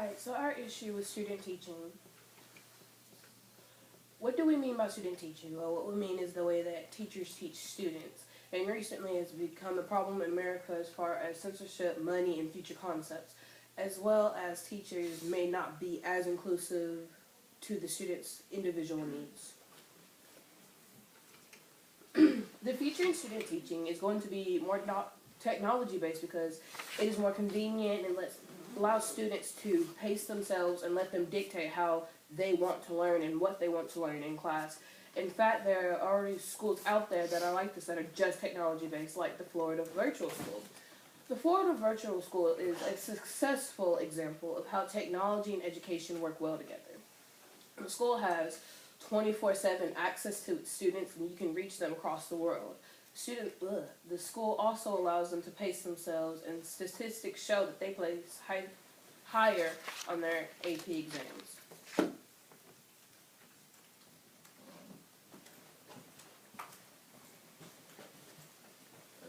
Alright, so our issue with student teaching. What do we mean by student teaching? Well, what we mean is the way that teachers teach students. And recently it's become a problem in America as far as censorship, money, and future concepts, as well as teachers may not be as inclusive to the students' individual needs. The future in student teaching is going to be more technology based because it is more convenient and allows students to pace themselves and let them dictate how they want to learn and what they want to learn in class. In fact, there are already schools out there that are like this that are just technology based, like the Florida Virtual School. The Florida Virtual School is a successful example of how technology and education work well together. The school has 24/7 access to its students, and you can reach them across the world. The school also allows them to pace themselves, and statistics show that they place higher on their AP exams.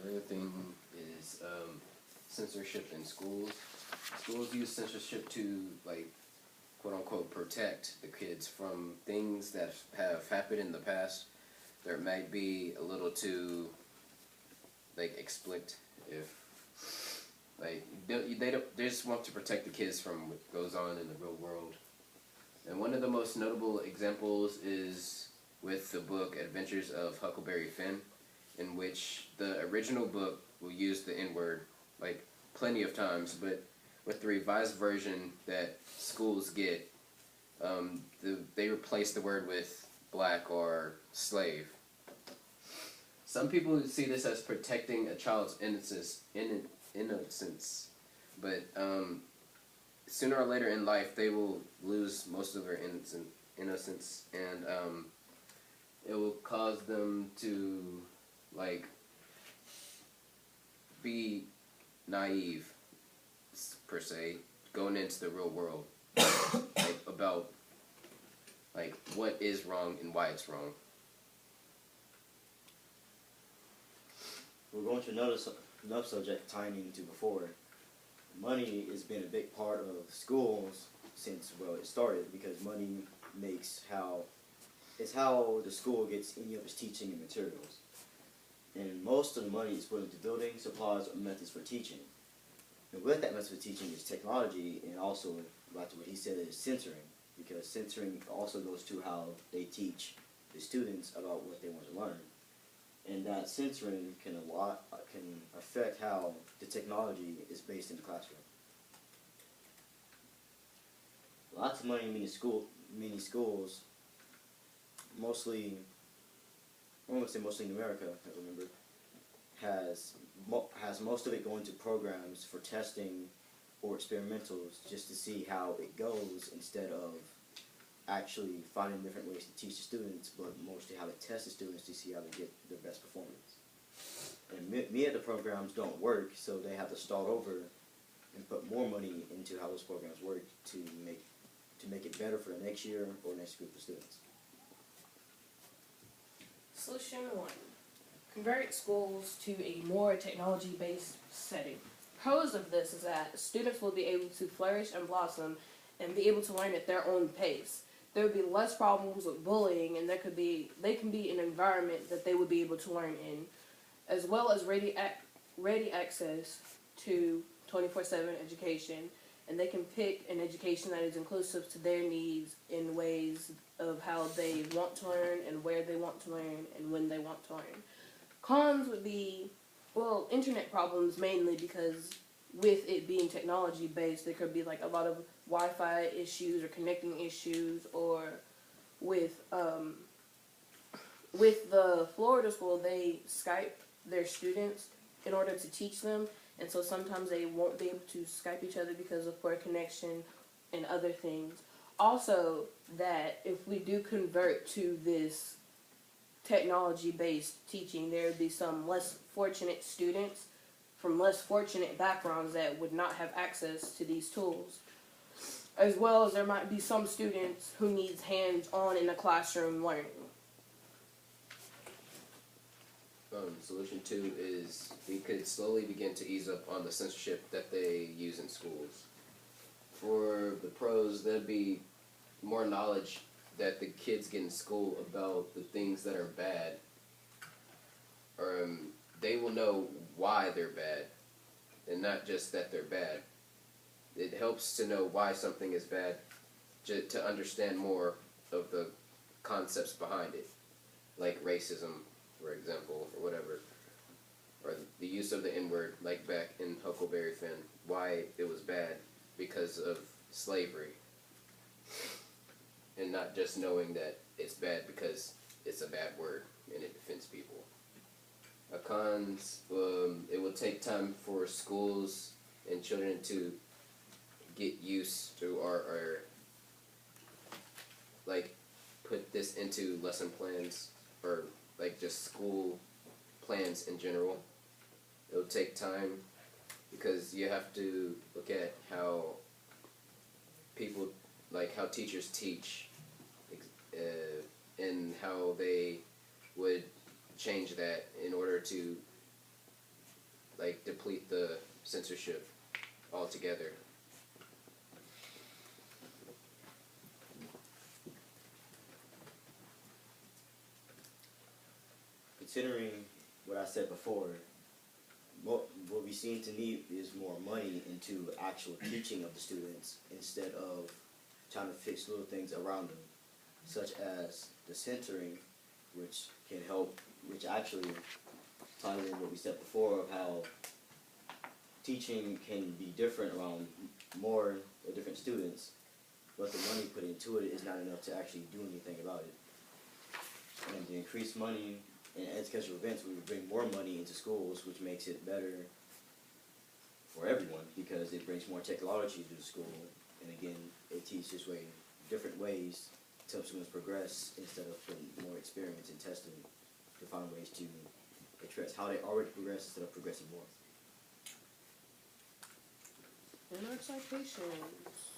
Another thing is censorship in schools. Schools use censorship to, like, quote-unquote, protect the kids from things that have happened in the past that might be a little too, like, explicit. If, like, they just want to protect the kids from what goes on in the real world. And one of the most notable examples is with the book Adventures of Huckleberry Finn, in which the original book will use the N-word, like, plenty of times, but with the revised version that schools get, they replace the word with black or slave. Some people see this as protecting a child's innocence, but sooner or later in life they will lose most of their innocence, and it will cause them to, like, be naive, per se, going into the real world, like, about, like, what is wrong and why it's wrong. We're going to notice another subject tying into before. Money has been a big part of schools since, well, it started, because money it's how the school gets any of its teaching and materials. And most of the money is put into building, supplies, or methods for teaching. And with that method of teaching is technology, and also, like what he said, is censoring, because censoring also goes to how they teach the students about what they want to learn. And that censoring can affect how the technology is based in the classroom. Lots of money in many schools, mostly, I won't say mostly in America, I remember, has most of it going to programs for testing or experimentals just to see how it goes, instead of actually finding different ways to teach the students, but mostly how to test the students to see how they get their best performance. And many of the programs don't work, so they have to start over and put more money into how those programs work to make it better for the next year or next group of students. Solution 1. Convert schools to a more technology-based setting. Pros of this is that students will be able to flourish and blossom and be able to learn at their own pace. There would be less problems with bullying, and they can be in an environment that they would be able to learn in, as well as ready access to 24/7 education, and they can pick an education that is inclusive to their needs in ways of how they want to learn and where they want to learn and when they want to learn. Cons would be, well, internet problems, mainly because with it being technology based, there could be like a lot of Wi-Fi issues or connecting issues, or with the Florida school, they Skype their students in order to teach them, and so sometimes they won't be able to Skype each other because of poor connection and other things. Also, that if we do convert to this technology-based teaching, there would be some less fortunate students from less fortunate backgrounds that would not have access to these tools. As well as there might be some students who needs hands-on in the classroom learning. Solution 2 is we could slowly begin to ease up on the censorship that they use in schools. For the pros, there'd be more knowledge that the kids get in school about the things that are bad. Or they will know why they're bad, and not just that they're bad. It helps to know why something is bad, to understand more of the concepts behind it, like racism, for example, or whatever, or the use of the N-word, like back in Huckleberry Finn, why it was bad because of slavery, and not just knowing that it's bad because it's a bad word and it offends people. Cons, it will take time for schools and children to get used to or like put this into lesson plans or like just school plans in general. It'll take time because you have to look at how people, like how teachers teach, and how they would change that in order to like deplete the censorship altogether. Considering what I said before, what we seem to need is more money into actual teaching of the students instead of trying to fix little things around them, such as the censoring, which can help, which actually ties in what we said before of how teaching can be different around more or different students, but the money put into it is not enough to actually do anything about it. And the increased money in educational events, we would bring more money into schools, which makes it better for everyone because it brings more technology to the school. And again, it teaches different ways to help students progress instead of putting more experience and testing to find ways to address how they already progress instead of progressing more. In our citations.